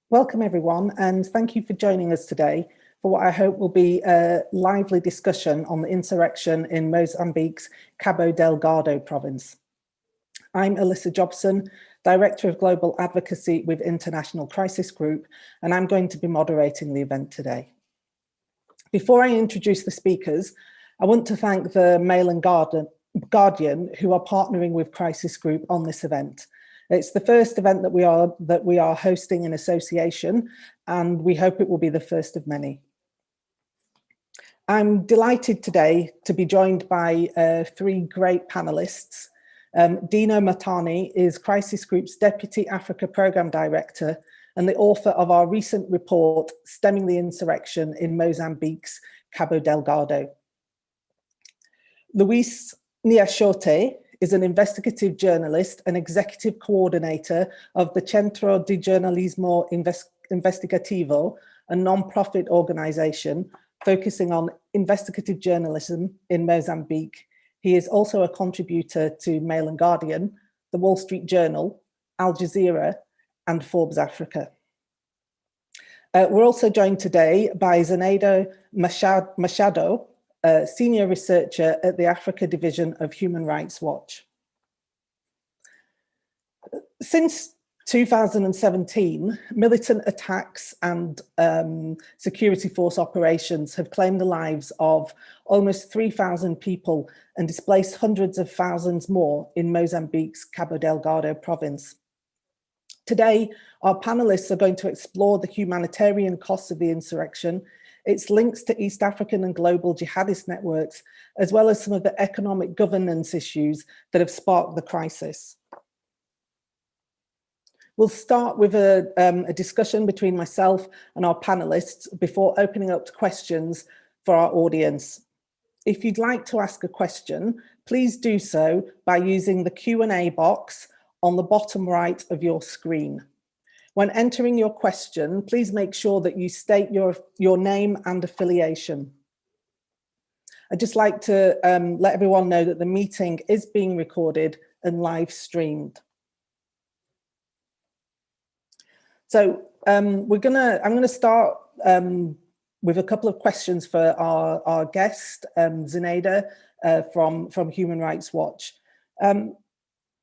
Welcome everyone, and thank you for joining us today for what I hope will be a lively discussion on the insurrection in Mozambique's Cabo Delgado province. I'm Elissa Jobson, Director of Global Advocacy with International Crisis Group, and I'm going to be moderating the event today. Before I introduce the speakers, I want to thank the Mail and Guardian who are partnering with Crisis Group on this event. It's the first event that we are hosting in association, and we hope it will be the first of many. I'm delighted today to be joined by three great panelists. Dino Mahtani is Crisis Group's Deputy Africa Programme Director and the author of our recent report, Stemming the Insurrection in Mozambique's Cabo Delgado. Luis Nhachote is an investigative journalist and executive coordinator of the Centro de Jornalismo Investigativo, a non-profit organization focusing on investigative journalism in Mozambique. He is also a contributor to Mail and Guardian, the Wall Street Journal, Al Jazeera, and Forbes Africa. We're also joined today by Zenaida Machado, Senior Researcher at the Africa Division of Human Rights Watch. Since 2017, militant attacks and security force operations have claimed the lives of almost 3,000 people and displaced hundreds of thousands more in Mozambique's Cabo Delgado province. Today, our panelists are going to explore the humanitarian costs of the insurrection, its links to East African and global jihadist networks, as well as some of the economic governance issues that have sparked the crisis. We'll start with a discussion between myself and our panelists before opening up to questions for our audience. If you'd like to ask a question, please do so by using the Q&A box on the bottom right of your screen. When entering your question, please make sure that you state your name and affiliation. I'd just like to let everyone know that the meeting is being recorded and live streamed. So I'm gonna start with a couple of questions for our guest, Zenaida from Human Rights Watch.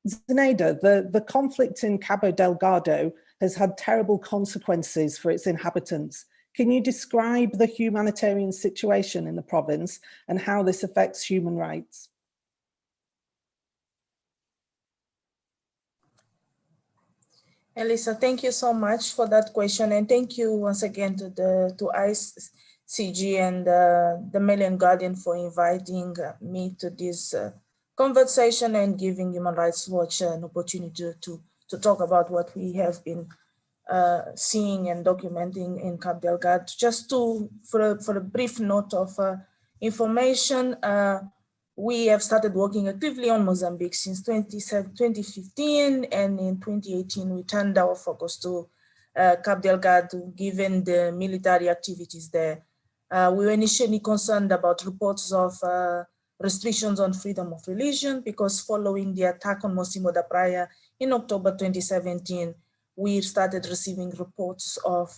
Zenaida, the conflict in Cabo Delgado has had terrible consequences for its inhabitants. Can you describe the humanitarian situation in the province and how this affects human rights? Elissa, thank you so much for that question, and thank you once again to ICG and the Mail and Guardian for inviting me to this conversation and giving Human Rights Watch an opportunity to talk about what we have been seeing and documenting in Cabo Delgado. Just for a brief note of information, we have started working actively on Mozambique since 2015, and in 2018 we turned our focus to Cabo Delgado given the military activities there. We were initially concerned about reports of restrictions on freedom of religion, because following the attack on Mocimboa da Praia in October 2017, we started receiving reports of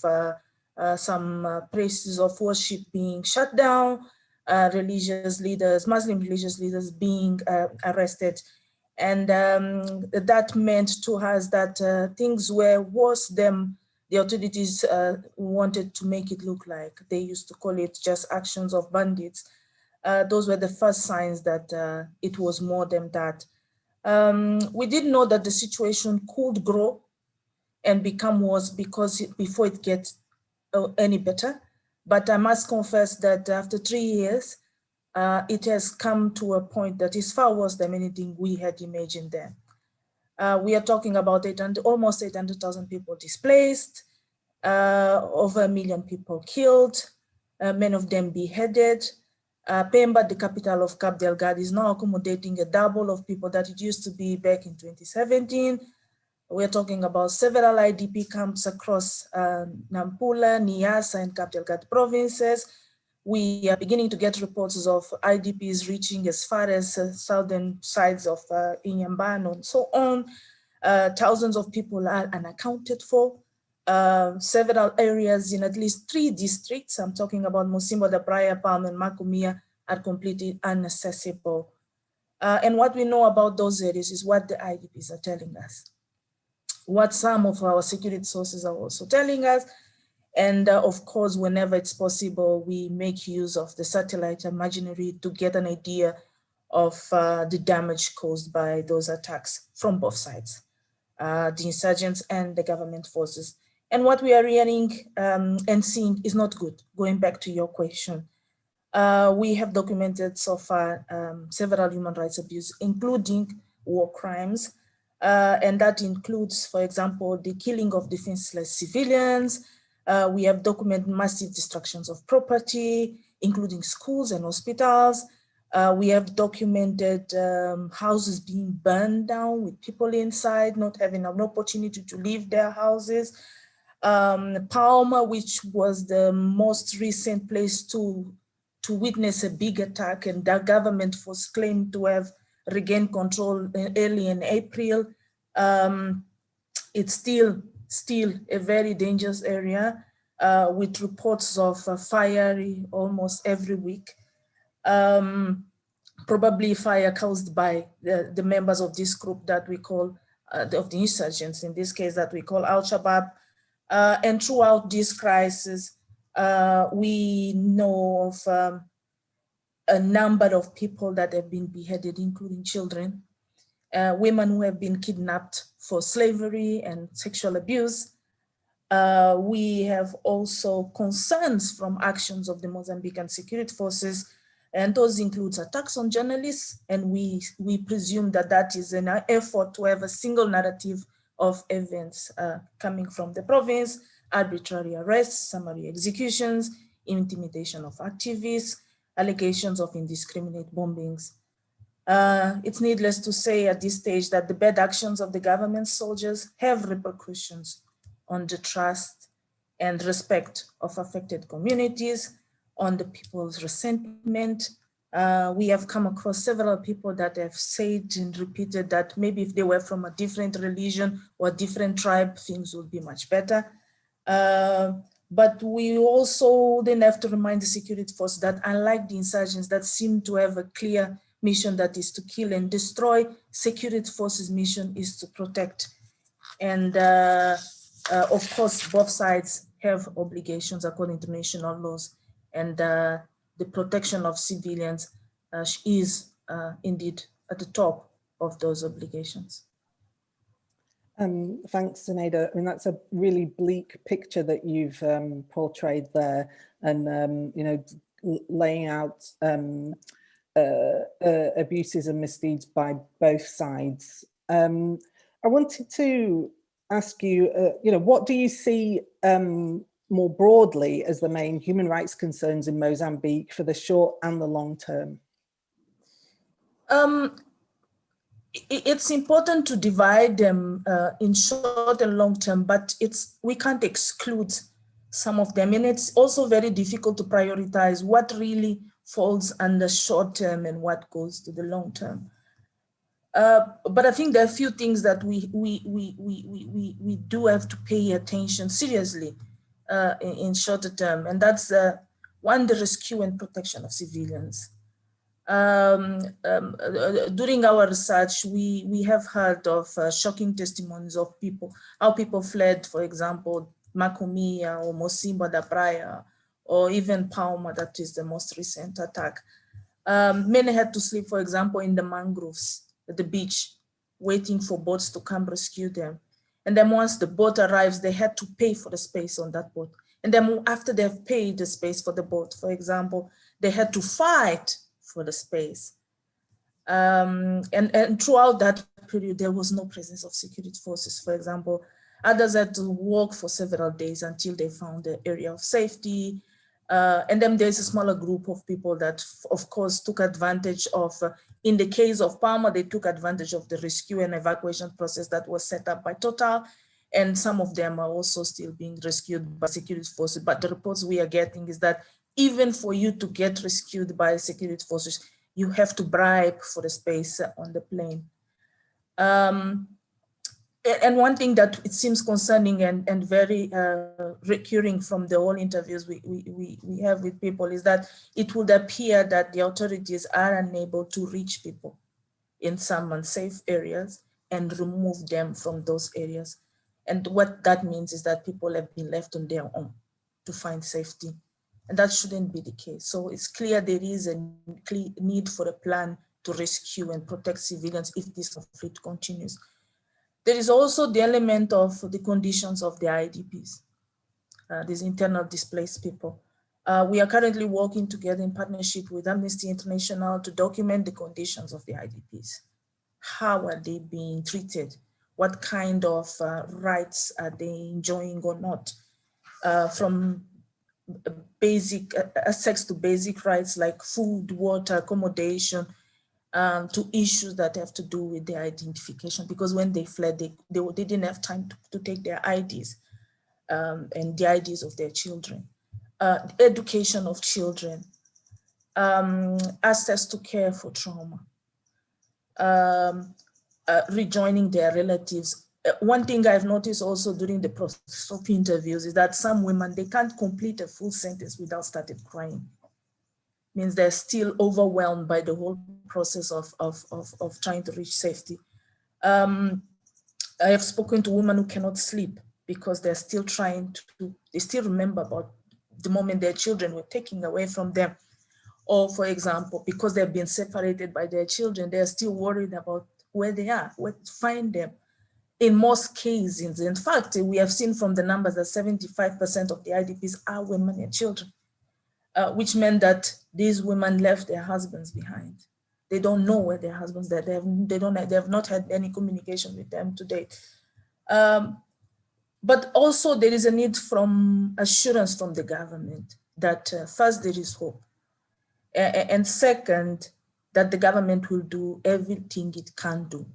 some places of worship being shut down, religious leaders, Muslim religious leaders being arrested. And that meant to us that things were worse than the authorities wanted to make it look like. They used to call it just actions of bandits. Those were the first signs that it was more than that. We didn't know that the situation could grow and become worse before it gets any better. But I must confess that after 3 years, it has come to a point that is far worse than anything we had imagined then. We are talking about almost 800,000 people displaced, over 1 million people killed, many of them beheaded. Pemba, the capital of Cabo Delgado, is now accommodating a double of people that it used to be back in 2017. We're talking about several IDP camps across Nampula, Niassa, and Cabo Delgado provinces. We are beginning to get reports of IDPs reaching as far as southern sides of Inhambane and so on. Thousands of people are unaccounted for. several areas in at least 3 districts, I'm talking about Mocímboa da Praia, Palma, and Macomia, are completely inaccessible. And what we know about those areas is what the IDPs are telling us, what some of our security sources are also telling us. And of course, whenever it's possible, we make use of the satellite imagery to get an idea of the damage caused by those attacks from both sides, the insurgents and the government forces. And what we are hearing and seeing is not good. Going back to your question, we have documented so far several human rights abuses, including war crimes. And that includes, for example, the killing of defenseless civilians. We have documented massive destructions of property, including schools and hospitals. We have documented houses being burned down with people inside, not having an opportunity to leave their houses. Palma, which was the most recent place to witness a big attack, and the government was claimed to have regained control early in April. It's still a very dangerous area with reports of fire almost every week. Probably fire caused by the members of this group that we call, of the insurgents, in this case that we call Al-Shabaab. And throughout this crisis, we know of a number of people that have been beheaded, including children, women who have been kidnapped for slavery and sexual abuse. We have also concerns from actions of the Mozambican security forces, and those include attacks on journalists, and we presume that that is an effort to have a single narrative of events coming from the province, arbitrary arrests, summary executions, intimidation of activists, allegations of indiscriminate bombings. It's needless to say at this stage that the bad actions of the government soldiers have repercussions on the trust and respect of affected communities, on the people's resentment. We have come across several people that have said and repeated that maybe if they were from a different religion or a different tribe, things would be much better. But we also then have to remind the security force that unlike the insurgents that seem to have a clear mission that is to kill and destroy, security forces' mission is to protect. And of course, both sides have obligations according to national laws, and the protection of civilians is indeed at the top of those obligations. Thanks, Zenaida. I mean, that's a really bleak picture that you've portrayed there, and you know, laying out abuses and misdeeds by both sides. I wanted to ask you, you know, what do you see more broadly as the main human rights concerns in Mozambique for the short and the long term? It's important to divide them in short and long term, but we can't exclude some of them. And it's also very difficult to prioritize what really falls under short term and what goes to the long term. But I think there are a few things that we do have to pay attention seriously in shorter term. And that's one, the rescue and protection of civilians. During our research, we have heard of shocking testimonies of people, how people fled, for example, Macomia or Mocímboa da Praia, or even Palma, that is the most recent attack. Many had to sleep, for example, in the mangroves at the beach, waiting for boats to come rescue them. And then once the boat arrives, they had to pay for the space on that boat. And then after they've paid the space for the boat, for example, they had to fight for the space. And throughout that period, there was no presence of security forces, for example. Others had to walk for several days until they found the area of safety. And then there's a smaller group of people that, of course, took advantage of, in the case of Palma, they took advantage of the rescue and evacuation process that was set up by Total. And some of them are also still being rescued by security forces. But the reports we are getting is that even for you to get rescued by security forces, you have to bribe for the space on the plane. And one thing that it seems concerning and very recurring from the whole interviews we have with people is that it would appear that the authorities are unable to reach people in some unsafe areas and remove them from those areas. And what that means is that people have been left on their own to find safety. And that shouldn't be the case. So it's clear there is a need for a plan to rescue and protect civilians if this conflict continues. There is also the element of the conditions of the IDPs, these internal displaced people. We are currently working together in partnership with Amnesty International to document the conditions of the IDPs. How are they being treated? What kind of rights are they enjoying or not? From basic access to basic rights like food, water, accommodation, to issues that have to do with their identification, because when they fled, they didn't have time to take their IDs and the IDs of their children. Education of children, access to care for trauma, rejoining their relatives. One thing I've noticed also during the process of interviews is that some women, they can't complete a full sentence without starting crying. Means they're still overwhelmed by the whole process of trying to reach safety. I have spoken to women who cannot sleep because they're still trying to, they still remember about the moment their children were taken away from them. Or for example, because they've been separated by their children, they're still worried about where they are, where to find them. In most cases, in fact, we have seen from the numbers that 75% of the IDPs are women and children. Which meant that these women left their husbands behind. They don't know where their husbands are. They have not had any communication with them to date. But also there is a need from assurance from the government that first there is hope. And second, that the government will do everything it can do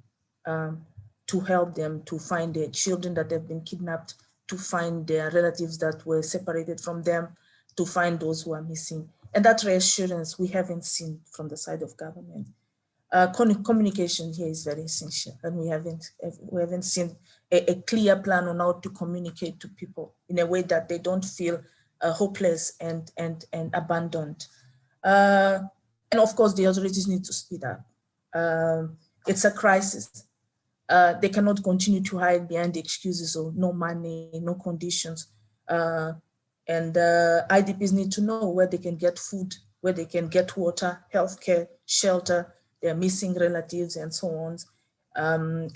to help them to find their children that have been kidnapped, to find their relatives that were separated from them, to find those who are missing. And that reassurance we haven't seen from the side of government. Communication here is very essential, and we haven't seen a clear plan on how to communicate to people in a way that they don't feel hopeless and abandoned. And of course, the authorities need to speed up. It's a crisis. They cannot continue to hide behind the excuses of no money, no conditions. And IDPs need to know where they can get food, where they can get water, healthcare, shelter, their missing relatives, and so on. And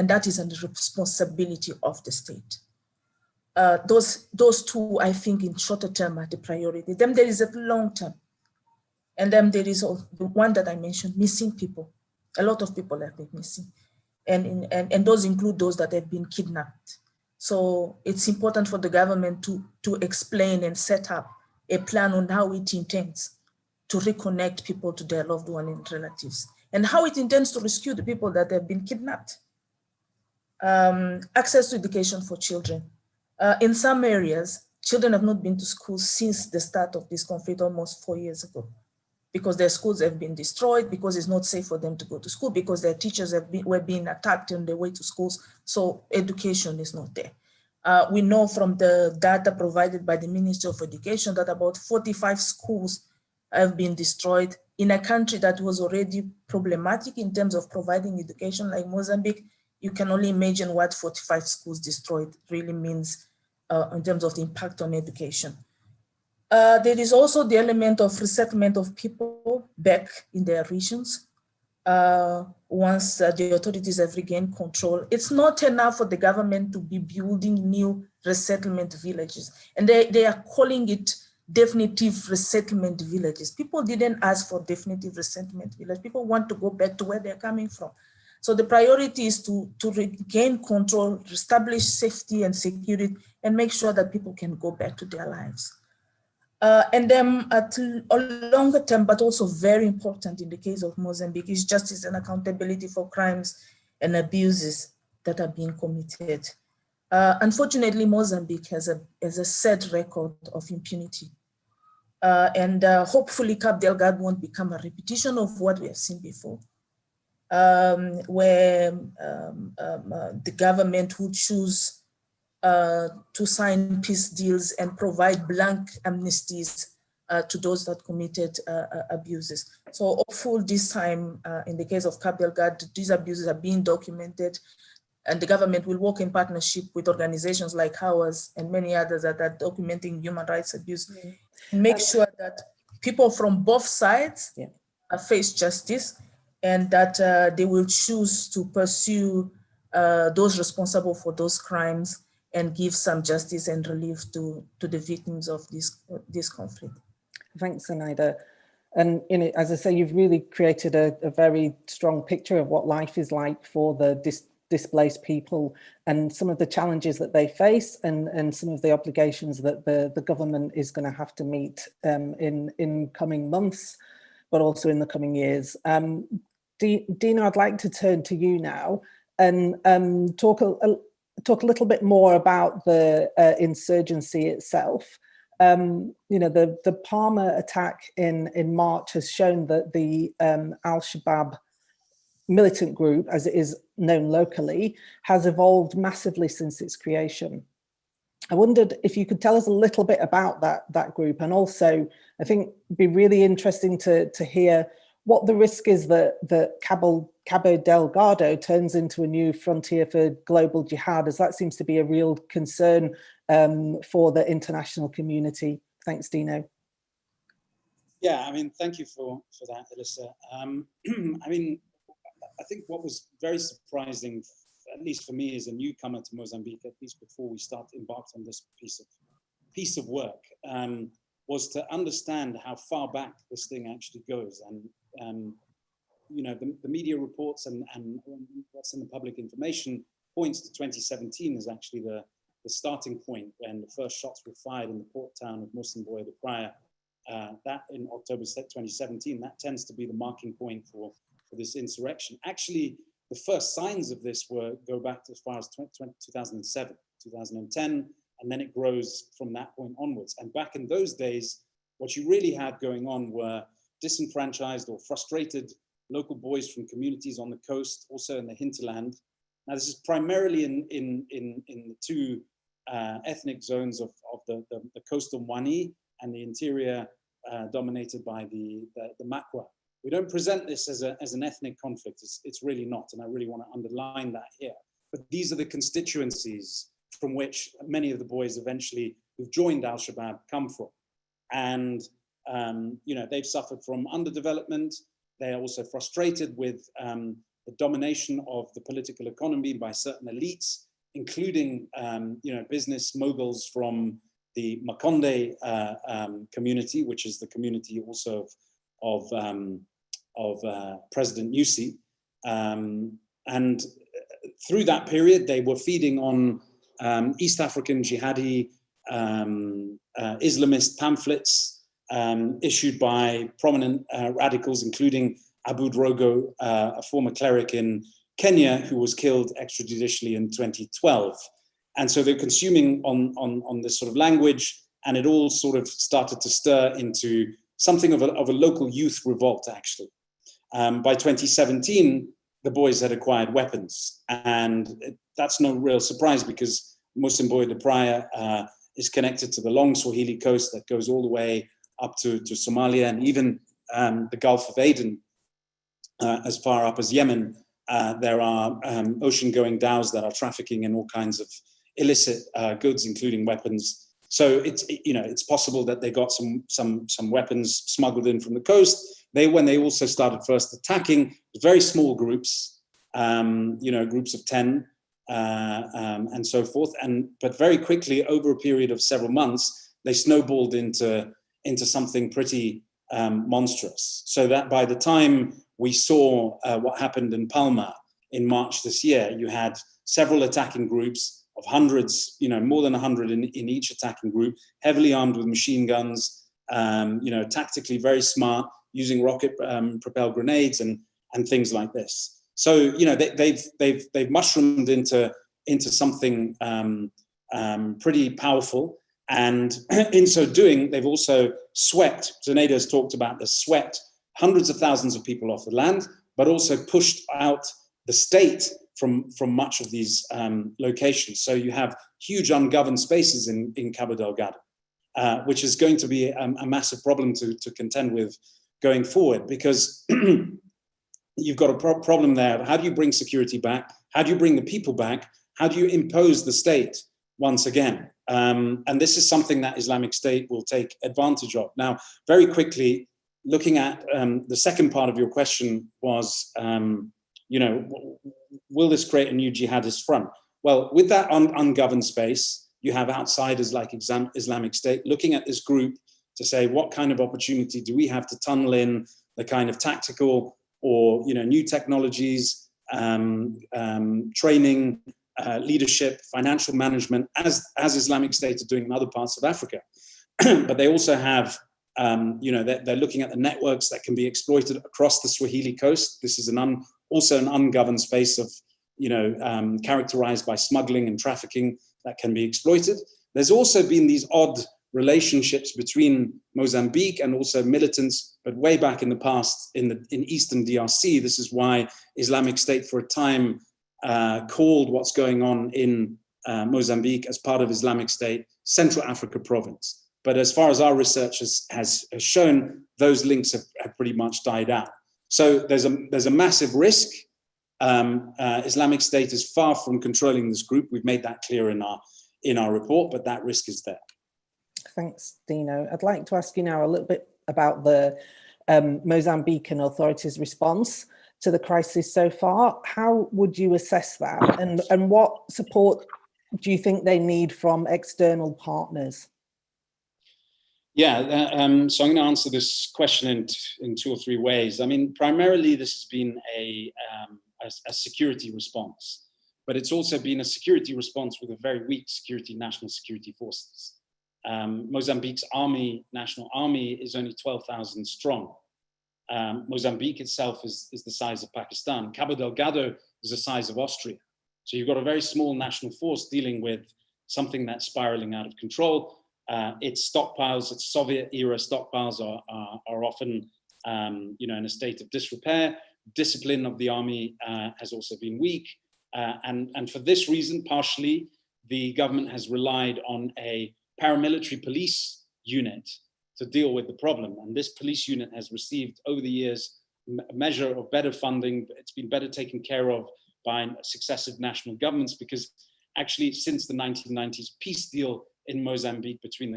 that is a responsibility of the state. Those two, I think, in shorter term are the priority. Then there is a long term. And then there is the one that I mentioned, missing people. A lot of people have been missing. And those include those that have been kidnapped. So it's important for the government to explain and set up a plan on how it intends to reconnect people to their loved ones and relatives, and how it intends to rescue the people that have been kidnapped. Access to education for children. In some areas, children have not been to school since the start of this conflict almost 4 years ago, because their schools have been destroyed, because it's not safe for them to go to school, because their teachers were being attacked on their way to schools. So education is not there. We know from the data provided by the Ministry of Education that about 45 schools have been destroyed in a country that was already problematic in terms of providing education like Mozambique. You can only imagine what 45 schools destroyed really means in terms of the impact on education. There is also the element of resettlement of people back in their regions. Once the authorities have regained control, it's not enough for the government to be building new resettlement villages. And they are calling it definitive resettlement villages. People didn't ask for definitive resettlement village. People want to go back to where they're coming from. So the priority is to regain control, establish safety and security, and make sure that people can go back to their lives. And then at a longer term, but also very important in the case of Mozambique, is justice and accountability for crimes and abuses that are being committed. Unfortunately, Mozambique has a sad record of impunity. And hopefully Cabo Delgado won't become a repetition of what we have seen before. where the government would choose to sign peace deals and provide blank amnesties to those that committed abuses. So hopefully this time, in the case of Cabo Delgado, these abuses are being documented, and the government will work in partnership with organizations like ours and many others that are documenting human rights abuse, make sure that people from both sides face justice, and that they will choose to pursue those responsible for those crimes and give some justice and relief to the victims of this conflict. Thanks, Zenaida. And as I say, you've really created a very strong picture of what life is like for the displaced people and some of the challenges that they face, and some of the obligations that the government is going to have to meet in coming months, but also in the coming years. Dino, I'd like to turn to you now and talk a little bit more about the insurgency itself. The Palma attack in March has shown that the Al-Shabaab militant group, as it is known locally, has evolved massively since its creation. I wondered if you could tell us a little bit about that group, and also I think it'd be really interesting to hear what the risk is that Cabo Delgado turns into a new frontier for global jihad, as that seems to be a real concern for the international community. Thanks, Dino. Yeah, I mean, thank you for that, Elissa. I mean, I think what was very surprising, at least for me as a newcomer to Mozambique, at least before we embarked on this piece of work, was to understand how far back this thing actually goes. And the media reports and what's in the public information points to 2017 as actually the starting point when the first shots were fired in the port town of Mozambique de Praia. That in October 2017, that tends to be the marking point for this insurrection. Actually, the first signs of this go back to as far as 2007, 2010, and then it grows from that point onwards. And back in those days, what you really had going on were disenfranchised or frustrated local boys from communities on the coast, also in the hinterland. Now, this is primarily in the two ethnic zones of the coastal Mwani and the interior dominated by the Makwa. We don't present this as an ethnic conflict. It's really not, and I really want to underline that here. But these are the constituencies from which many of the boys eventually who've joined Al-Shabaab come from. And they've suffered from underdevelopment. They are also frustrated with the domination of the political economy by certain elites, including business moguls from the Makonde community, which is the community also of President Nyusi. And through that period, they were feeding on East African jihadi Islamist pamphlets issued by prominent radicals, including Abu Drogo, a former cleric in Kenya who was killed extrajudicially in 2012. And so they're consuming on this sort of language, and it all sort of started to stir into something of a local youth revolt, actually. By 2017, the boys had acquired weapons, and that's no real surprise because Mozambique de Praia is connected to the long Swahili coast that goes all the way up to Somalia, and even the Gulf of Aden, as far up as Yemen. There are ocean-going dhows that are trafficking in all kinds of illicit goods, including weapons. So it's possible that they got some weapons smuggled in from the coast. When they also started first attacking, very small groups, groups of 10 and so forth. But very quickly, over a period of several months, they snowballed into something pretty monstrous. So that by the time we saw what happened in Palma in March this year, you had several attacking groups of hundreds, more than 100 in each attacking group, heavily armed with machine guns, tactically very smart, using rocket propelled grenades and things like this. So they've mushroomed into something pretty powerful, and in so doing, they've also swept. Zenaida has talked about this, swept hundreds of thousands of people off the land, but also pushed out the state from much of these locations. So you have huge ungoverned spaces in Cabo Delgado, which is going to be a massive problem to contend with going forward, because you've got a problem there. How do you bring security back? How do you bring the people back? How do you impose the state once again? And this is something that Islamic State will take advantage of. Now, very quickly, looking at the second part of your question was, will this create a new jihadist front? Well, with that ungoverned space, you have outsiders like Islamic State looking at this group to say, what kind of opportunity do we have to tunnel in the kind of tactical or new technologies, training, leadership, financial management, as Islamic State are doing in other parts of Africa. But they also have, they're looking at the networks that can be exploited across the Swahili coast. This is also an ungoverned space of, characterized by smuggling and trafficking that can be exploited. There's also been these odd relationships between Mozambique and also militants, but way back in the past in Eastern DRC. This is why Islamic State for a time called what's going on in Mozambique as part of Islamic State Central Africa province. But as far as our research has shown, those links have pretty much died out. So there's a massive risk. Islamic State is far from controlling this group. We've made that clear in our report, but that risk is there. Thanks, Dino. I'd like to ask you now a little bit about the Mozambican authorities' response to the crisis so far. How would you assess that? And what support do you think they need from external partners? Yeah, so I'm going to answer this question in 2 or 3 ways. I mean, primarily this has been a security response, but it's also been a security response with a very weak national security forces. Mozambique's national army is only 12,000 strong. Mozambique itself is the size of Pakistan. Cabo Delgado is the size of Austria. So you've got a very small national force dealing with something that's spiraling out of control. Its stockpiles, its Soviet-era stockpiles are often, in a state of disrepair. Discipline of the army has also been weak. And for this reason, partially, the government has relied on a paramilitary police unit to deal with the problem. And this police unit has received over the years a measure of better funding. It's been better taken care of by successive national governments, because actually since the 1990s peace deal in Mozambique between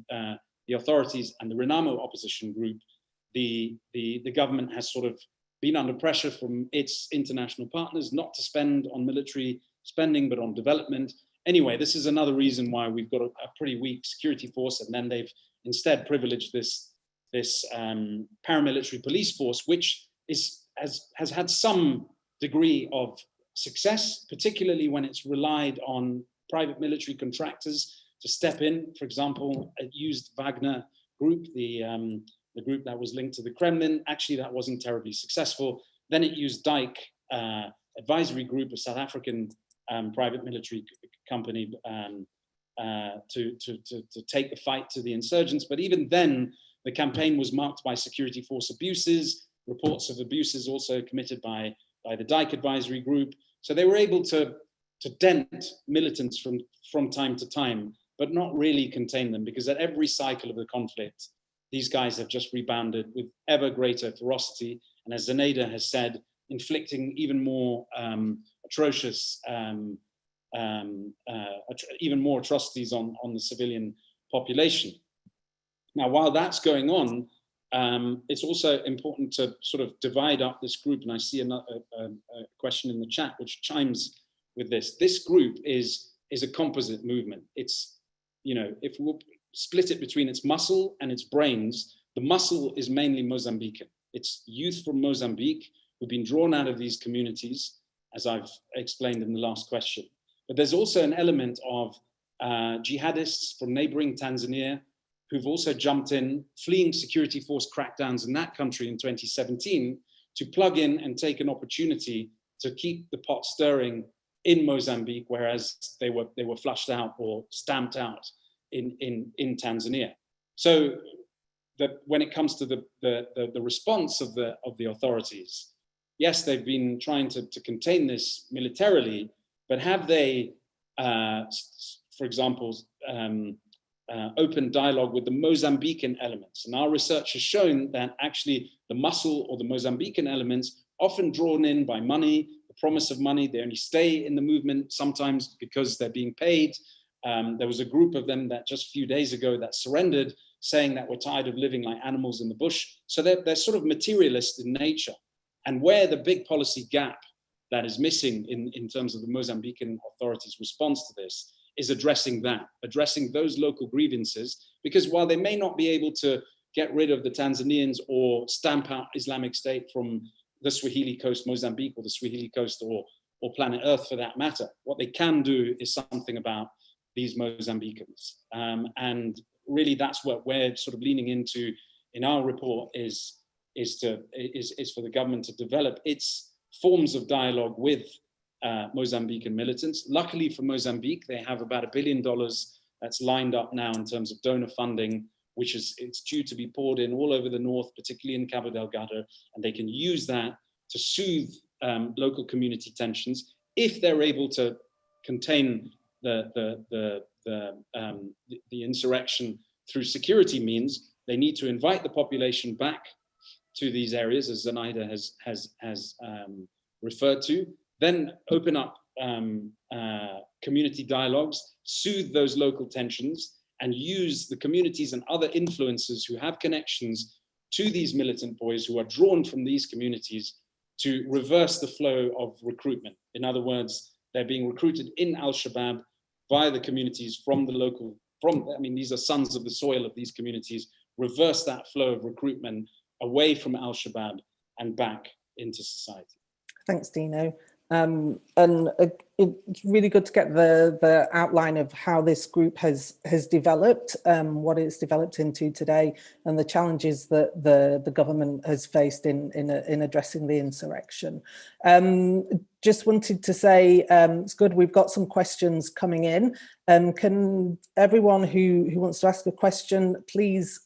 the authorities and the Renamo opposition group, the government has sort of been under pressure from its international partners not to spend on military spending, but on development. Anyway, this is another reason why we've got a pretty weak security force, and then they've instead privileged this paramilitary police force, which has had some degree of success, particularly when it's relied on private military contractors to step in. For example, it used Wagner Group, the group that was linked to the Kremlin. Actually, that wasn't terribly successful. Then it used Dyke Advisory Group, a South African private military company, to take the fight to the insurgents. But even then, the campaign was marked by security force abuses, reports of abuses also committed by the Dyke Advisory Group. So they were able to dent militants from time to time, but not really contain them, because at every cycle of the conflict, these guys have just rebounded with ever greater ferocity. And as Zenaida has said, inflicting even more atrocious, even more atrocities on the civilian population. Now, while that's going on, it's also important to sort of divide up this group. And I see a question in the chat which chimes with this. This group is a composite movement. It's, if we split it between its muscle and its brains, the muscle is mainly Mozambican. It's youth from Mozambique who've been drawn out of these communities, as I've explained in the last question. But there's also an element of jihadists from neighboring Tanzania who've also jumped in, fleeing security force crackdowns in that country in 2017, to plug in and take an opportunity to keep the pot stirring in Mozambique, whereas they were flushed out or stamped out in Tanzania. So that when it comes to the response of the authorities, yes, they've been trying to contain this militarily, but have they, for example, open dialogue with the Mozambican elements? And our research has shown that actually the muscle or the Mozambican elements, often drawn in by money, the promise of money, they only stay in the movement sometimes because they're being paid. There was a group of them that just a few days ago that surrendered, saying that we're tired of living like animals in the bush. So they're sort of materialist in nature. And where the big policy gap that is missing in terms of the Mozambican authorities' response to this is addressing that, addressing those local grievances, because while they may not be able to get rid of the Tanzanians or stamp out Islamic State from the Swahili Coast, Mozambique, or the Swahili Coast, or planet Earth for that matter, what they can do is something about these Mozambicans. And really that's what we're sort of leaning into in our report is for the government to develop its forms of dialogue with Mozambican militants. Luckily for Mozambique, they have about $1 billion that's lined up now in terms of donor funding, which it's due to be poured in all over the north, particularly in Cabo Delgado, and they can use that to soothe local community tensions if they're able to contain the insurrection through security means. They need to invite the population back to these areas, as Zenaida has referred to, then open up community dialogues, soothe those local tensions, and use the communities and other influencers who have connections to these militant boys who are drawn from these communities to reverse the flow of recruitment. In other words, they're being recruited in Al-Shabaab by the communities from the local, these are sons of the soil of these communities, reverse that flow of recruitment away from Al-Shabaab and back into society. Thanks, Dino. And it's really good to get the outline of how this group has developed, what it's developed into today, and the challenges that the government has faced in addressing the insurrection. Just wanted to say, it's good, we've got some questions coming in. Can everyone who wants to ask a question, please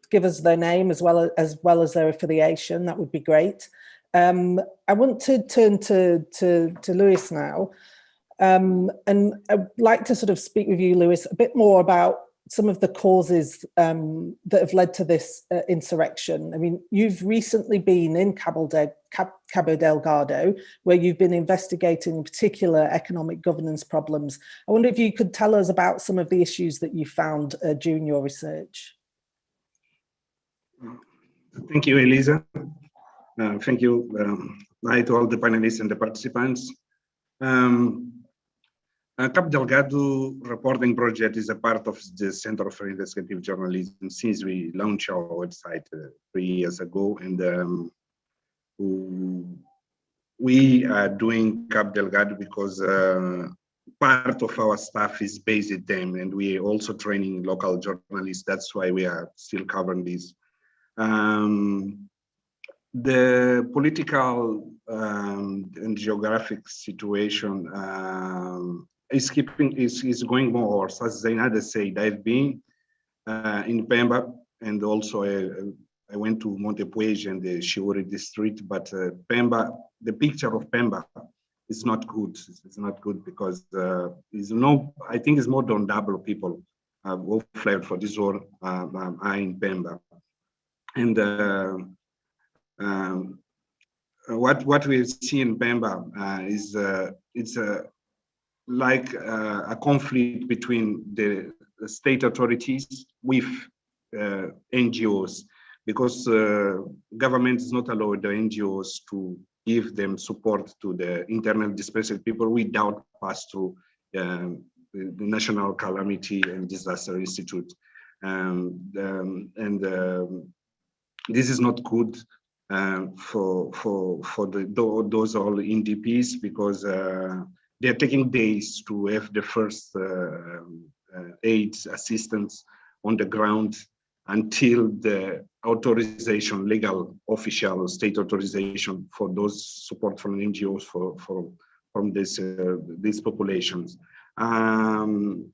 give us their name as well as their affiliation? That would be great. I want to turn to Lewis now, and I'd like to sort of speak with you, Lewis, a bit more about some of the causes that have led to this insurrection. I mean, you've recently been in Cabo Delgado, where you've been investigating particular economic governance problems. I wonder if you could tell us about some of the issues that you found during your research. Thank you, Elissa. Thank you, hi to all the panelists and the participants. Cabo Delgado reporting project is a part of the Center for Investigative Journalism since we launched our website 3 years ago, and we are doing Cabo Delgado because part of our staff is based there, and we are also training local journalists. That's why we are still covering this. The political and geographic situation is going more worse. As Zenaida said, I've been in Pemba, and also I went to Montepuez and the Chiuri district, but Pemba, the picture of Pemba is not good. It's not good because I think it's more than double people who fled for this war are in Pemba. And what we see in Pemba is it's like a conflict between the state authorities with NGOs, because government is not allowed the NGOs to give them support to the internally displaced people without pass through the National Calamity and Disaster Institute. This is not good for those all NDPs, because they're taking days to have the first aid assistance on the ground until the authorization, legal, official state authorization for those support from NGOs from these populations. I've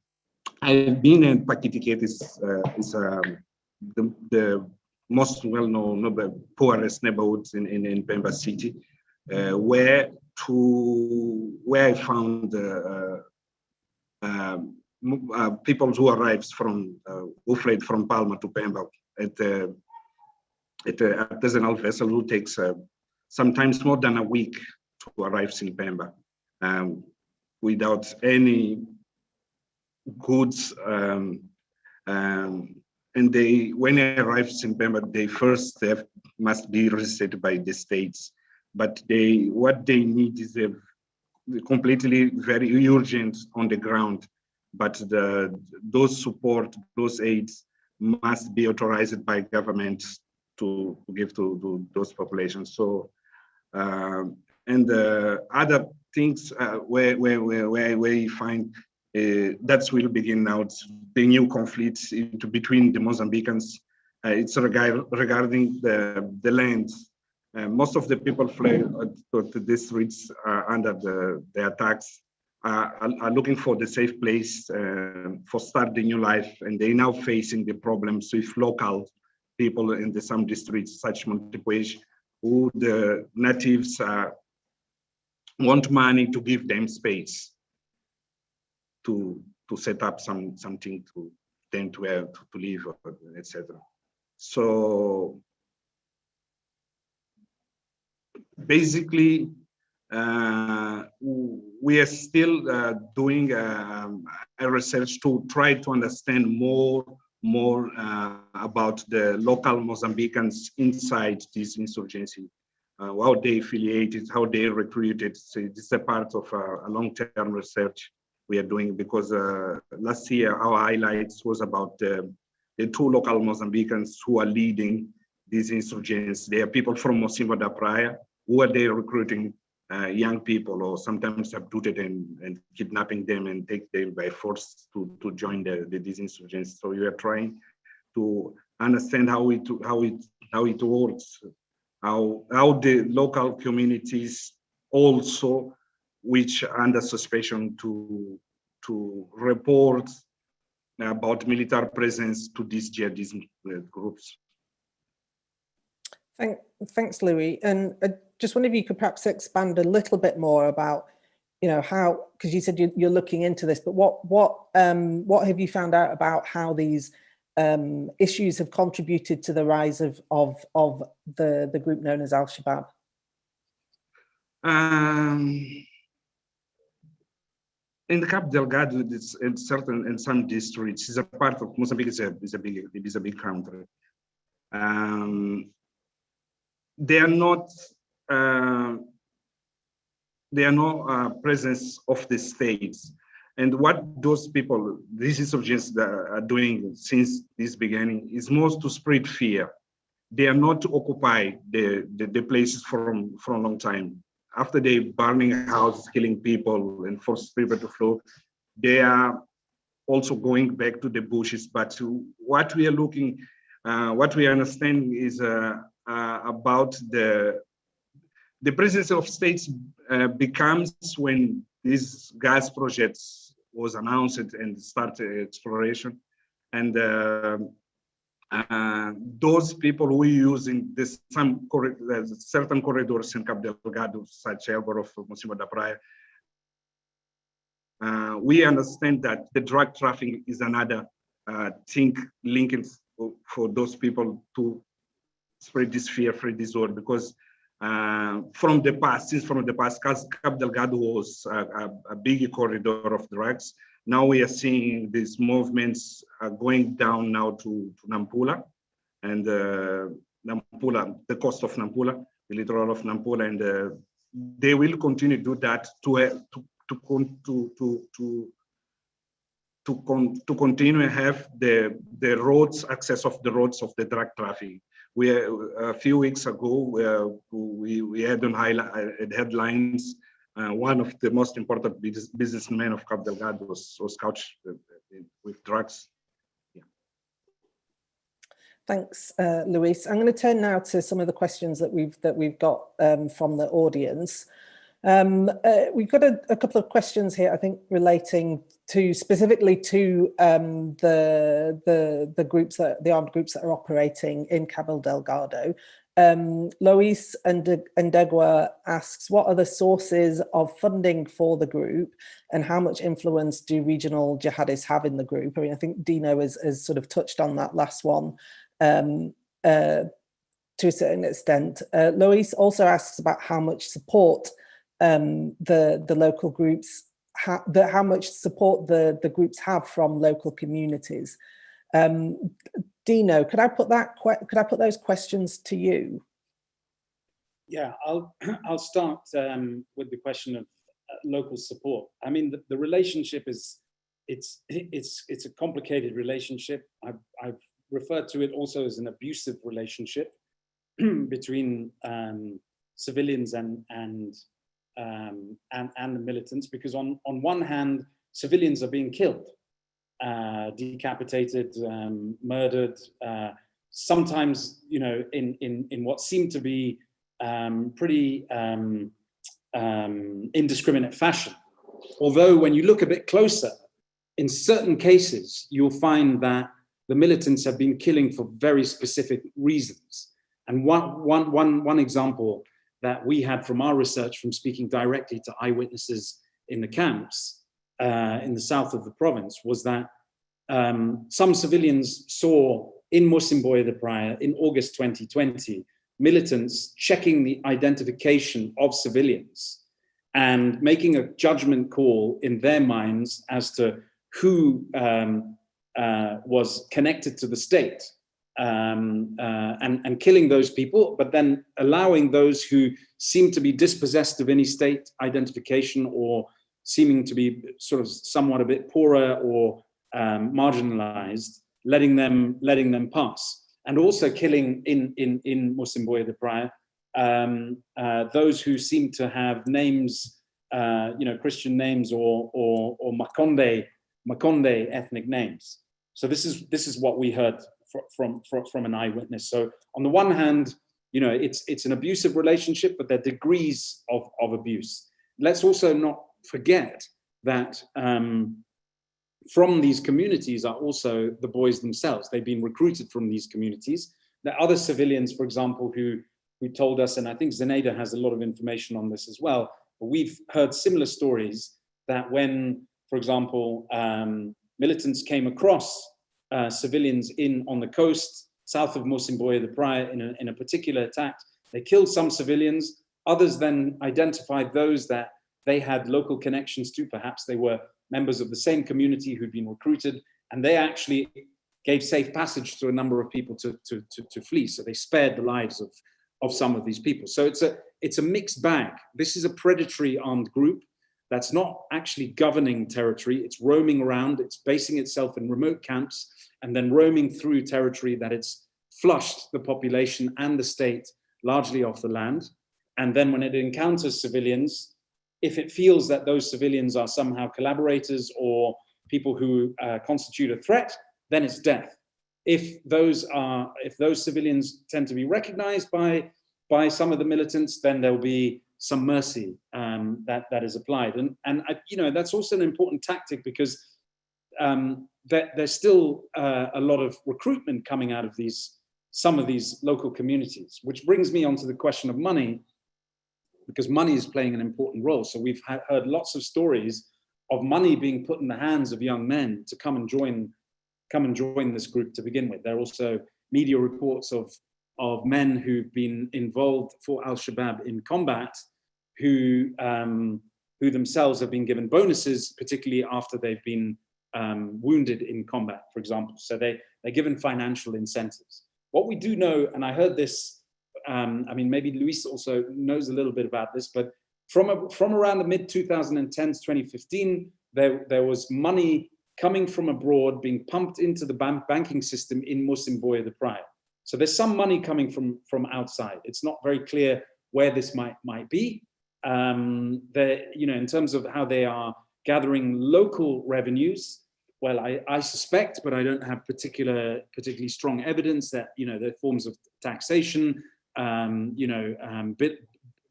been in Paquitique, is the most well-known poorest neighborhoods in Pemba City, where I found people who arrived who fled from Palma to Pemba at artisanal vessel who takes sometimes more than a week to arrive in Pemba without any goods. And when they arrive in Pemba, they first must be registered by the states. But what they need is completely very urgent on the ground. But those support, those aids must be authorized by government to give to those populations. So, and other things where we find that will begin now the new conflicts between the Mozambicans. It's regarding the lands. Most of the people fled to the districts under the attacks are looking for the safe place for starting new life, and they now facing the problems with local people in some districts, such Montepuez, who the natives want money to give them space to set up something to them to live, etc. So basically, we are still doing a research to try to understand more about the local Mozambicans inside this insurgency, how they affiliated, how they recruited. So this is a part of a long-term research we are doing, because last year our highlights was about the two local Mozambicans who are leading these insurgents. They are people from Mocimboa da Praia, who are they recruiting young people, or sometimes abducted and kidnapping them and take them by force to join these insurgents. So we are trying to understand how it works, how the local communities also, which are under suspicion to report about military presence to these jihadism groups. Thanks, Louis. And I just wonder if you could perhaps expand a little bit more about, how, because you said you're looking into this, but what have you found out about how these issues have contributed to the rise of the group known as Al-Shabaab? In the Cabo Delgado, it's in some districts, it's a part of Mozambique. Is a big country. They are not presence of the states, and what those people, these insurgents that are doing since this beginning, is most to spread fear. They are not to occupy the places for a long time. After they burning houses, killing people, and force people to flee, they are also going back to the bushes. But what we are looking, what we understand is about the presence of states becomes when these gas projects was announced and started exploration, and those people who are using certain corridors in Cabo Delgado, such as of Mocimboa da Praia, we understand that the drug trafficking is another thing linked for those people to spread this fear, spread this word, because from the past, Cabo Delgado was a big corridor of drugs. Now we are seeing these movements going down now to Nampula, and Nampula, the coast of Nampula, the littoral of Nampula, and they will continue to do that to continue to have the roads, access of the roads of the drug trafficking. A few weeks ago, we had on headlines, one of the most important businessmen of Cabo Delgado was caught with drugs. Yeah. Thanks, Luis. I'm going to turn now to some of the questions that we've got from the audience. We've got a couple of questions here, I think, relating specifically to the groups the armed groups that are operating in Cabo Delgado. Lois Ndegwa asks, what are the sources of funding for the group and how much influence do regional jihadists have in the group? I mean, I think Dino has sort of touched on that last one to a certain extent. Lois also asks about how much support the local groups, how much support the groups have from local communities. Dino, could I put those questions to you? Yeah, I'll start with the question of local support. I mean, the relationship it's a complicated relationship. I've referred to it also as an abusive relationship between civilians and the militants, because on one hand, civilians are being killed, decapitated, murdered, sometimes, you know, in what seem to be pretty indiscriminate fashion. Although when you look a bit closer, in certain cases, you'll find that the militants have been killing for very specific reasons. And one example that we had from our research, from speaking directly to eyewitnesses in the camps in the south of the province, was that some civilians saw in Mocimboa da Praia in August 2020, militants checking the identification of civilians and making a judgment call in their minds as to who was connected to the state, and killing those people, but then allowing those who seem to be dispossessed of any state identification or seeming to be sort of somewhat a bit poorer or marginalized, letting them pass. And also killing in Mocimboa da Praia those who seem to have names, you know, Christian names or Makonde ethnic names. So this is what we heard from an eyewitness. So on the one hand, you know, it's an abusive relationship, but there are degrees of abuse. Let's also not forget that from these communities are also the boys themselves. They've been recruited from these communities. There are other civilians, for example, who told us, and I think Zenaida has a lot of information on this as well, but we've heard similar stories that when, for example, militants came across civilians on the coast, south of Mocimboa da Praia in a particular attack, they killed some civilians. Others then identified those that they had local connections to. Perhaps they were members of the same community who'd been recruited, and they actually gave safe passage to a number of people to flee. So they spared the lives of some of these people. So it's a mixed bag. This is a predatory armed group that's not actually governing territory. It's roaming around, it's basing itself in remote camps, and then roaming through territory that it's flushed the population and the state largely off the land. And then when it encounters civilians, if it feels that those civilians are somehow collaborators or people who constitute a threat, then it's death. If those civilians tend to be recognized by some of the militants, then there'll be some mercy that is applied. And you know, that's also an important tactic, because there's still a lot of recruitment coming out of some of these local communities, which brings me on to the question of money, because money is playing an important role. So we've heard lots of stories of money being put in the hands of young men to come and join this group to begin with. There are also media reports of men who've been involved for Al-Shabaab in combat, who themselves have been given bonuses, particularly after they've been wounded in combat, for example. So they're given financial incentives. What we do know, and I heard this, I mean, maybe Luis also knows a little bit about this, but from around the mid-2010s, 2015, there was money coming from abroad being pumped into the banking system in Mocimboa da Praia. So there's some money coming from outside. It's not very clear where this might be. You know, in terms of how they are gathering local revenues, well, I suspect, but I don't have particularly strong evidence that, you know, there are forms of taxation, you know,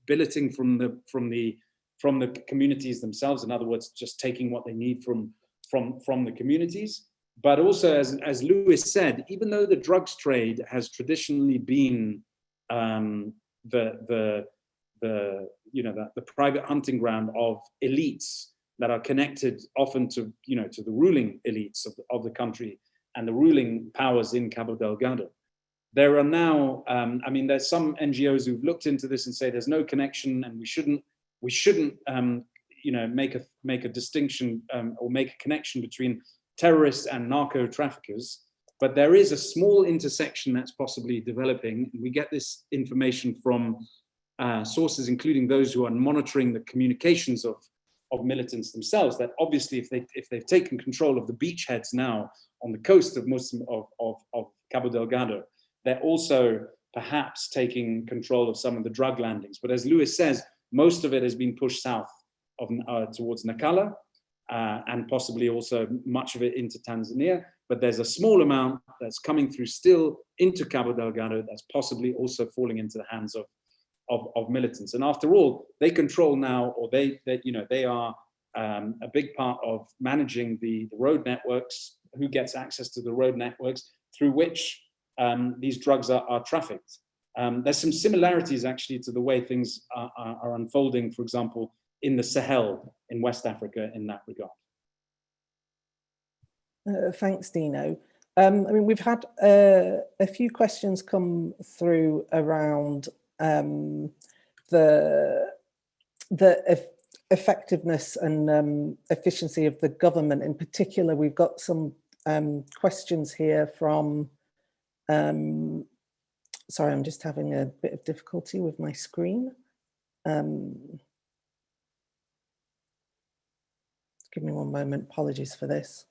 billeting from the communities themselves. In other words, just taking what they need from from the communities. But also, as Lewis said, even though the drugs trade has traditionally been the private hunting ground of elites that are connected often to the ruling elites of the country and the ruling powers in Cabo Delgado, there are now there's some NGOs who've looked into this and say there's no connection, and we shouldn't make a distinction or make a connection between terrorists and narco traffickers. But there is a small intersection that's possibly developing. We get this information from sources, including those who are monitoring the communications of militants themselves, that obviously if they've taken control of the beachheads now on the coast of Cabo Delgado, they're also perhaps taking control of some of the drug landings. But as Lewis says, most of it has been pushed south towards Nacala, and possibly also much of it into Tanzania. But there's a small amount that's coming through still into Cabo Delgado that's possibly also falling into the hands of militants. And after all, they control now, or they are a big part of managing the road networks, who gets access to the road networks through which these drugs are trafficked. There's some similarities actually to the way things are unfolding, for example, in the Sahel in West Africa in that regard. Thanks, Dino. We've had a few questions come through around the effectiveness and efficiency of the government. In particular, we've got some questions here from, sorry, I'm just having a bit of difficulty with my screen. Give me one moment, apologies for this.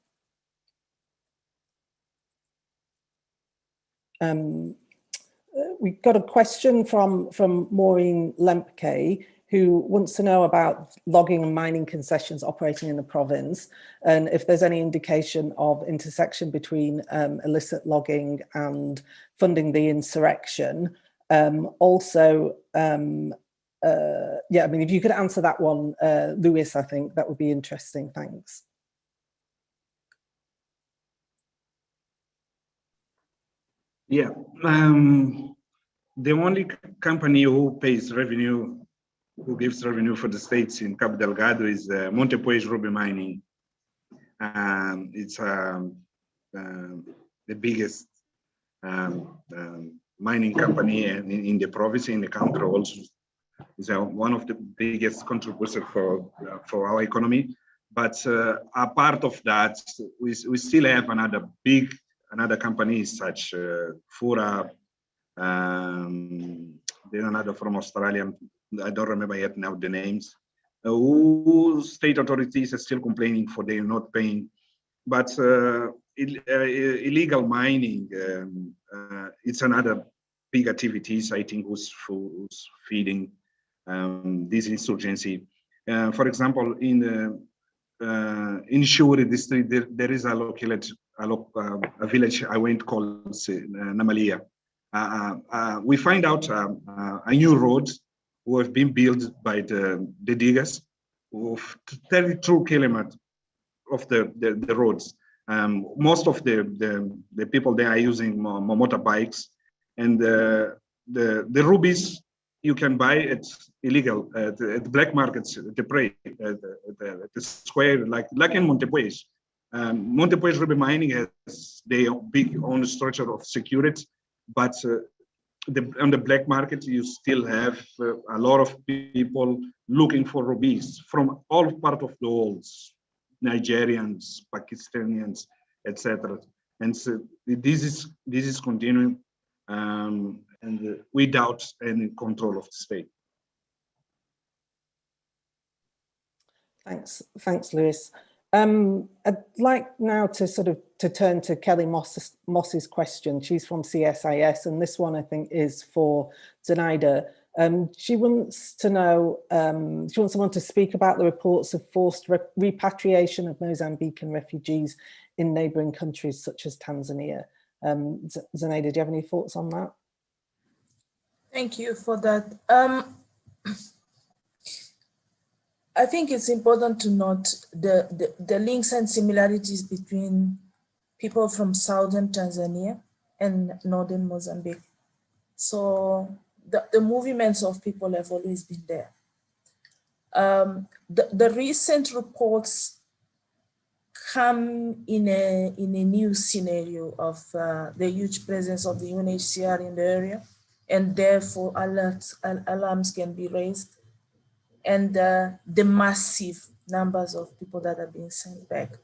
We got a question from Maureen Lempke, who wants to know about logging and mining concessions operating in the province, and if there's any indication of intersection between illicit logging and funding the insurrection. If you could answer that one, Lewis, I think that would be interesting. Thanks. Yeah, the only company who pays revenue, who gives revenue for the states in Cabo Delgado is Montepuez Ruby Mining. It's the biggest mining company in the province, in the country also. It's one of the biggest contributors for our economy. But apart of that, we still have another company such Fura, then another from Australia, I don't remember yet now the names, who state authorities are still complaining for they not paying. But illegal mining, it's another big activities, I think, who's feeding this insurgency. For example, in the Nhachote district, there is a village I went called Namalia. We find out a new road who have been built by the diggers of 32 kilometers of the roads. Most of the people there are using motorbikes, and the rubies you can buy it illegal at the black markets, at the prey, at the square, like in Montepuez. Montepuez Ruby Mining has their big own structure of security, but on the black market, you still have a lot of people looking for rubies from all parts of the world, Nigerians, Pakistanians, etc. And so this is continuing, and without any control of the state. Thanks, Lewis. I'd like now to turn to Kelly Moss's question. She's from CSIS, and this one I think is for Zenaida. She wants to know, she wants someone to speak about the reports of forced repatriation of Mozambican refugees in neighbouring countries such as Tanzania. Zenaida, do you have any thoughts on that? Thank you for that. I think it's important to note the links and similarities between people from southern Tanzania and northern Mozambique. So the movements of people have always been there. The recent reports come in a new scenario of the huge presence of the UNHCR in the area, and therefore alarms can be raised, and the massive numbers of people that are being sent back.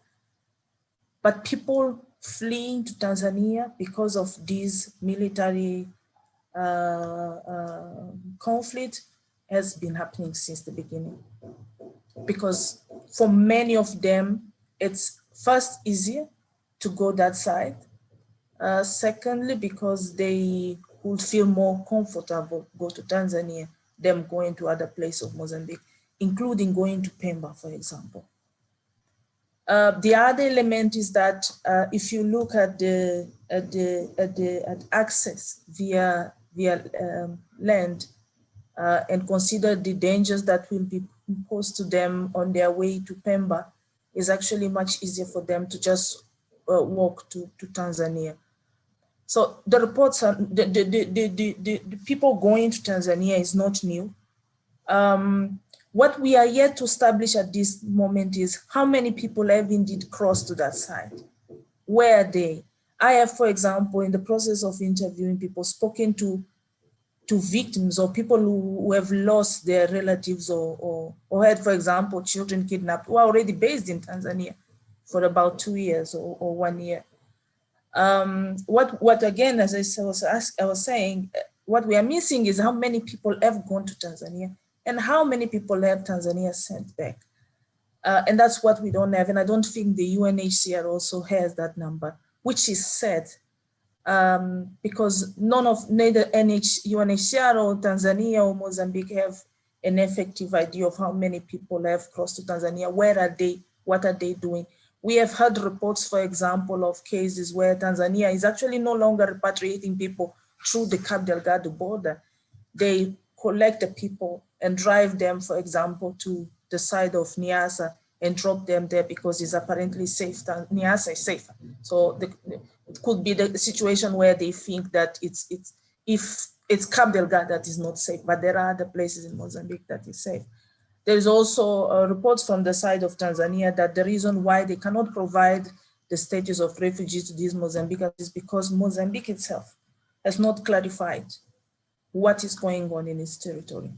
But people fleeing to Tanzania because of this military conflict has been happening since the beginning. Because for many of them, it's first easier to go that side. Secondly, because they would feel more comfortable go to Tanzania than going to other places of Mozambique, including going to Pemba, for example. The other element is that if you look at access via land and consider the dangers that will be imposed to them on their way to Pemba, is actually much easier for them to just walk to Tanzania. So the reports are, the people going to Tanzania is not new. What we are yet to establish at this moment is how many people have indeed crossed to that side. Where are they? I have, for example, in the process of interviewing people, spoken to victims or people who have lost their relatives or had, for example, children kidnapped who are already based in Tanzania for about 2 years or 1 year. What again, as I was saying, what we are missing is how many people have gone to Tanzania and how many people have Tanzania sent back. And that's what we don't have. And I don't think the UNHCR also has that number, which is sad. Because neither UNHCR or Tanzania or Mozambique have an effective idea of how many people have crossed to Tanzania. Where are they? What are they doing? We have heard reports, for example, of cases where Tanzania is actually no longer repatriating people through the Cabo Delgado border. They collect the people and drive them, for example, to the side of Niassa and drop them there because it's apparently safe. Niassa is safer. So it could be the situation where they think that if it's Cabo Delgado that is not safe, but there are other places in Mozambique that is safe. There is also reports from the side of Tanzania that the reason why they cannot provide the status of refugees to these Mozambicans is because Mozambique itself has not clarified what is going on in its territory.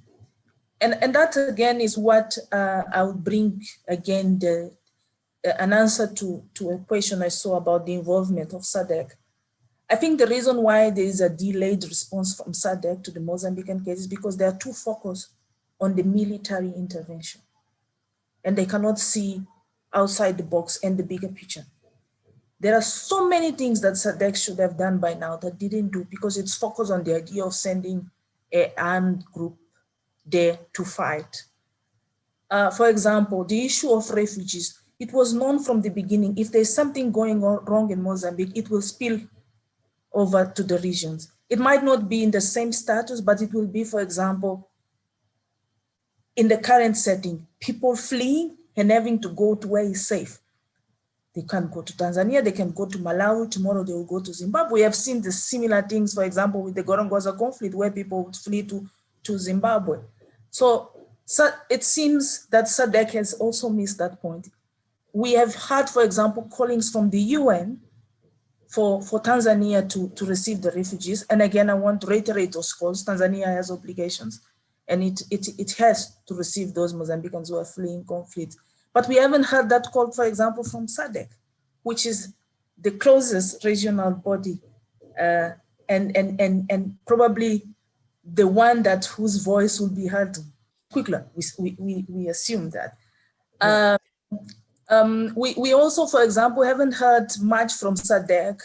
And that again is what I would bring again an answer to a question I saw about the involvement of SADC. I think the reason why there is a delayed response from SADC to the Mozambican case is because they are too focused on the military intervention. And they cannot see outside the box and the bigger picture. There are so many things that SADC should have done by now that didn't do because it's focused on the idea of sending an armed group there to fight. For example, the issue of refugees, it was known from the beginning, if there's something going on wrong in Mozambique, it will spill over to the regions. It might not be in the same status, but it will be, for example, in the current setting, people fleeing and having to go to where is safe. They can go to Tanzania, they can go to Malawi, tomorrow they will go to Zimbabwe. We have seen the similar things, for example, with the Gorongosa conflict where people would flee to Zimbabwe. So it seems that SADC has also missed that point. We have had, for example, callings from the UN for Tanzania to receive the refugees. And again, I want to reiterate those calls. Tanzania has obligations and it has to receive those Mozambicans who are fleeing conflict. But we haven't heard that call, for example, from SADC, which is the closest regional body and probably the one whose voice will be heard quickly. We assume that. We also, for example, haven't heard much from SADC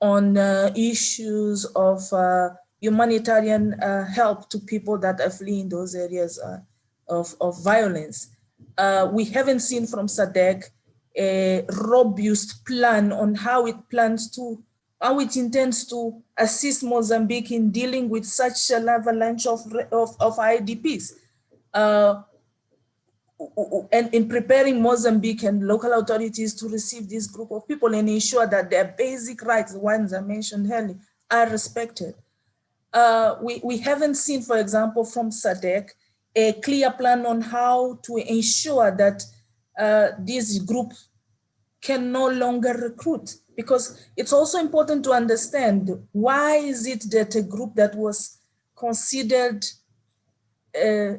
on issues of humanitarian help to people that are fleeing those areas of violence. We haven't seen from SADC a robust plan on how it intends to assist Mozambique in dealing with such an avalanche of IDPs. and in preparing Mozambique and local authorities to receive this group of people and ensure that their basic rights, the ones I mentioned earlier, are respected. We haven't seen, for example, from SADC, a clear plan on how to ensure that this group can no longer recruit, because it's also important to understand why is it that a group that was considered a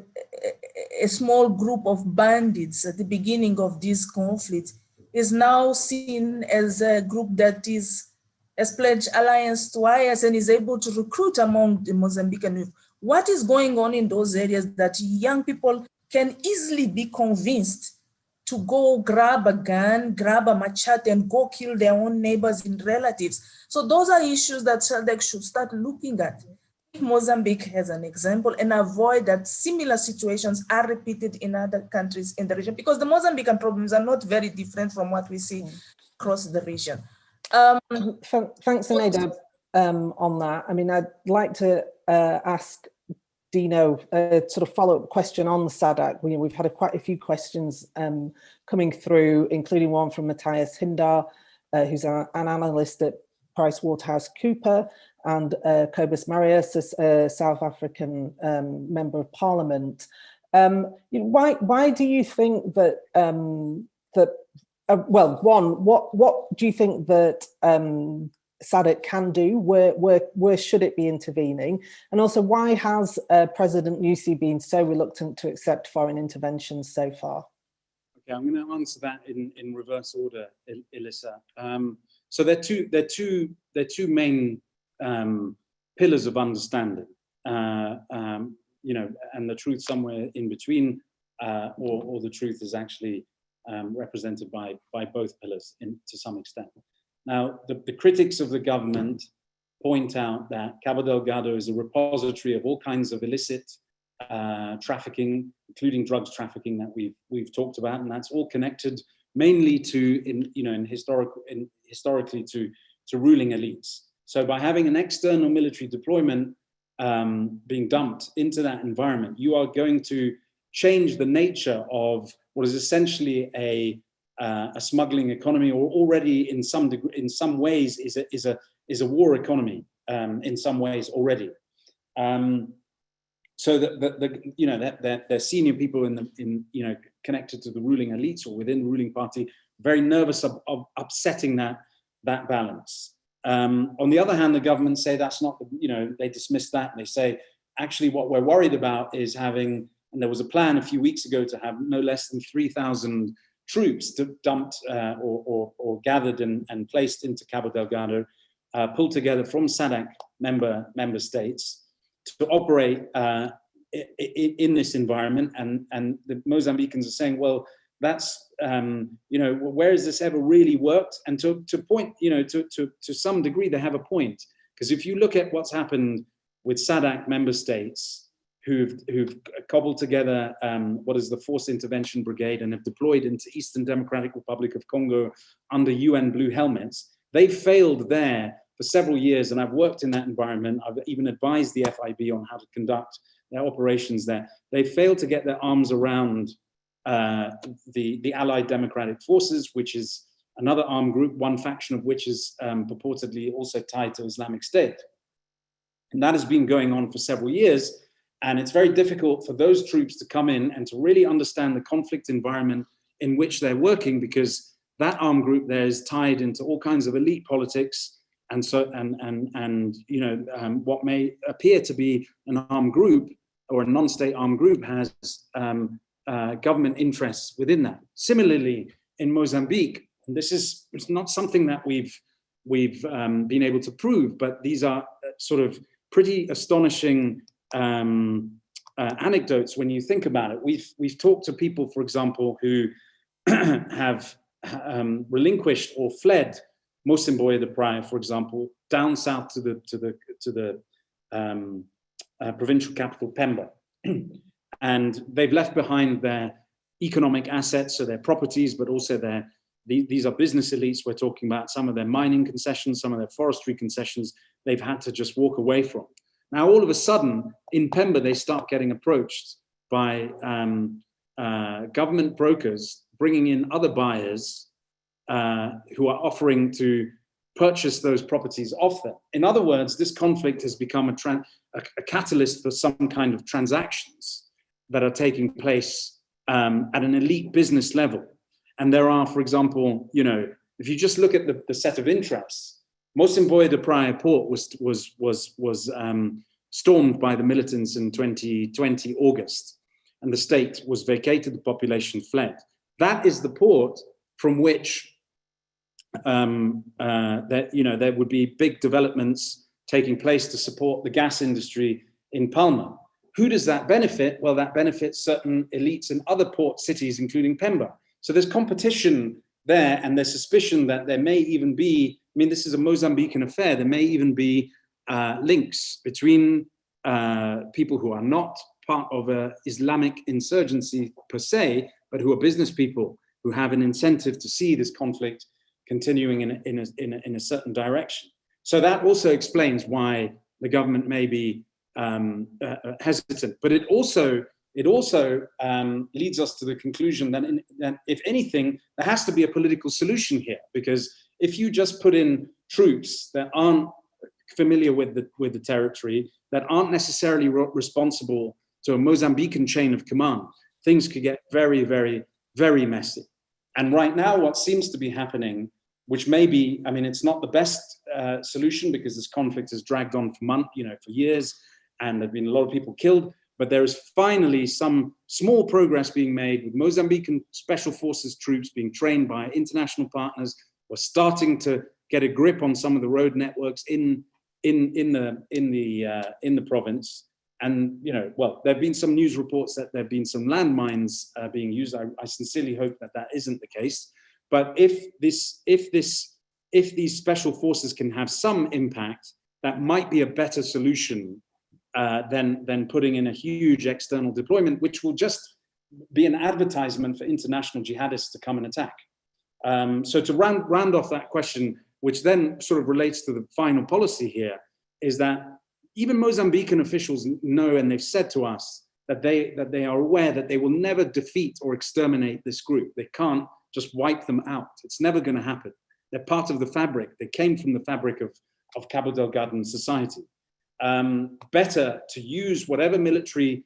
small group of bandits at the beginning of this conflict is now seen as a group that has pledged alliance to IS and is able to recruit among the Mozambican youth. What is going on in those areas that young people can easily be convinced to go grab a gun, grab a machete, and go kill their own neighbors and relatives? So those are issues that SADC should start looking at. Mozambique as an example, and avoid that similar situations are repeated in other countries in the region, because the Mozambican problems are not very different from what we see across the region. Thanks, Zenaida, on that. I mean, I'd like to ask Dino a sort of follow-up question on the SADC. We've had quite a few questions coming through, including one from Matthias Hindar, who's an analyst at PricewaterhouseCoopers, and Cobus Marius, a South African member of Parliament. Why do you think that well, one, what do you think that SADC can do? Where should it be intervening? And also, why has President Nyusi been so reluctant to accept foreign interventions so far? Okay, I'm going to answer that in reverse order, Elissa. So there are two main pillars of understanding, and the truth somewhere in between, or the truth is actually represented by both pillars to some extent. Now, the critics of the government point out that Cabo Delgado is a repository of all kinds of illicit trafficking, including drugs trafficking that we've talked about, and that's all connected mainly to historically to ruling elites. So by having an external military deployment being dumped into that environment, you are going to change the nature of what is essentially a smuggling economy, or already in some ways is a war economy in some ways already. So that their senior people connected to the ruling elites or within the ruling party, very nervous of upsetting that balance. On the other hand, the government say that's not, they dismiss that. They say, actually, what we're worried about is having, and there was a plan a few weeks ago to have no less than 3,000 troops dumped or gathered and placed into Cabo Delgado, pulled together from SADC member states to operate in this environment. And the Mozambicans are saying, well, that's, where has this ever really worked? And to point, to some degree, they have a point. Because if you look at what's happened with SADC member states who've cobbled together what is the Force Intervention Brigade and have deployed into Eastern Democratic Republic of Congo under UN blue helmets, they failed there for several years. And I've worked in that environment. I've even advised the FIB on how to conduct their operations there. They failed to get their arms around the Allied Democratic Forces, which is another armed group, one faction of which is purportedly also tied to Islamic State. And that has been going on for several years. And it's very difficult for those troops to come in and to really understand the conflict environment in which they're working, because that armed group there is tied into all kinds of elite politics. And so, what may appear to be an armed group or a non-state armed group has government interests within that. Similarly, in Mozambique, and this is not something that we've been able to prove, but these are sort of pretty astonishing anecdotes when you think about it. We've talked to people, for example, who have relinquished or fled Mocimboa da Praia, for example, down south to the provincial capital Pemba, and they've left behind their economic assets, so their properties, but also these are business elites we're talking about. Some of their mining concessions, some of their forestry concessions, they've had to just walk away from. Now, all of a sudden, in Pemba, they start getting approached by government brokers bringing in other buyers who are offering to purchase those properties off them. In other words, this conflict has become a catalyst for some kind of transactions that are taking place at an elite business level. And there are, for example, you know, if you just look at the set of interests, Mozambique de Praia port was stormed by the militants in 2020 August, and the state was vacated, the population fled. That is the port from which there would be big developments taking place to support the gas industry in Palma. Who does that benefit? Well, that benefits certain elites in other port cities, including Pemba. So there's competition there, and there's suspicion that there may even be, I mean, this is a Mozambican affair, there may even be links between people who are not part of an Islamic insurgency per se, but who are business people who have an incentive to see this conflict continuing in a certain direction. So that also explains why the government may be hesitant, but it also leads us to the conclusion that if anything, there has to be a political solution here, because if you just put in troops that aren't familiar with the territory, that aren't necessarily responsible to a Mozambican chain of command, things could get very, very, very messy. And right now, what seems to be happening, which may be, I mean, it's not the best solution because this conflict has dragged on for months, you know, for years, and there've been a lot of people killed, but there is finally some small progress being made with Mozambican special forces troops being trained by international partners. We're starting to get a grip on some of the road networks in the province. And, you know, well, there have been some news reports that there have been some landmines being used. I sincerely hope that that isn't the case. But if these special forces can have some impact, that might be a better solution than putting in a huge external deployment, which will just be an advertisement for international jihadists to come and attack. So to round off that question, which then sort of relates to the final policy here, is that even Mozambican officials know, and they've said to us, that they are aware that they will never defeat or exterminate this group. They can't just wipe them out. It's never going to happen. They're part of the fabric. They came from the fabric of Cabo Delgado society. Better to use whatever military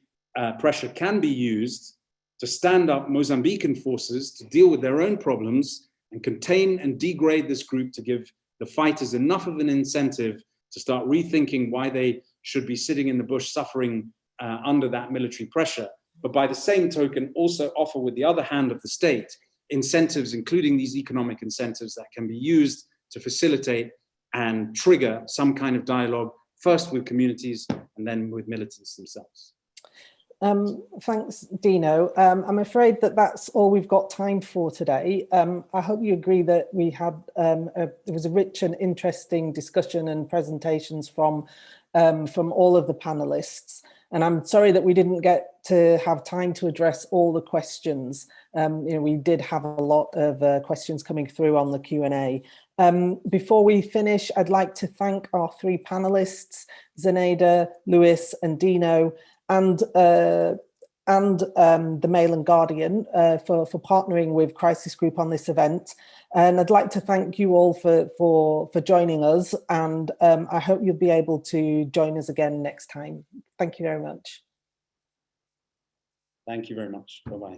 pressure can be used to stand up Mozambican forces to deal with their own problems and contain and degrade this group, to give the fighters enough of an incentive to start rethinking why they should be sitting in the bush suffering under that military pressure. But by the same token, also offer with the other hand of the state incentives, including these economic incentives that can be used to facilitate and trigger some kind of dialogue, first with communities and then with militants themselves. Thanks, Dino. I'm afraid that that's all we've got time for today. I hope you agree that we had it was a rich and interesting discussion and presentations from all of the panelists. And I'm sorry that we didn't get to have time to address all the questions. You know, we did have a lot of questions coming through on the Q&A. Before we finish, I'd like to thank our three panelists, Zenaida, Luis, and Dino, and the Mail and Guardian for partnering with Crisis Group on this event. And I'd like to thank you all for joining us, and I hope you'll be able to join us again next time. Thank you very much. Thank you very much. Bye-bye.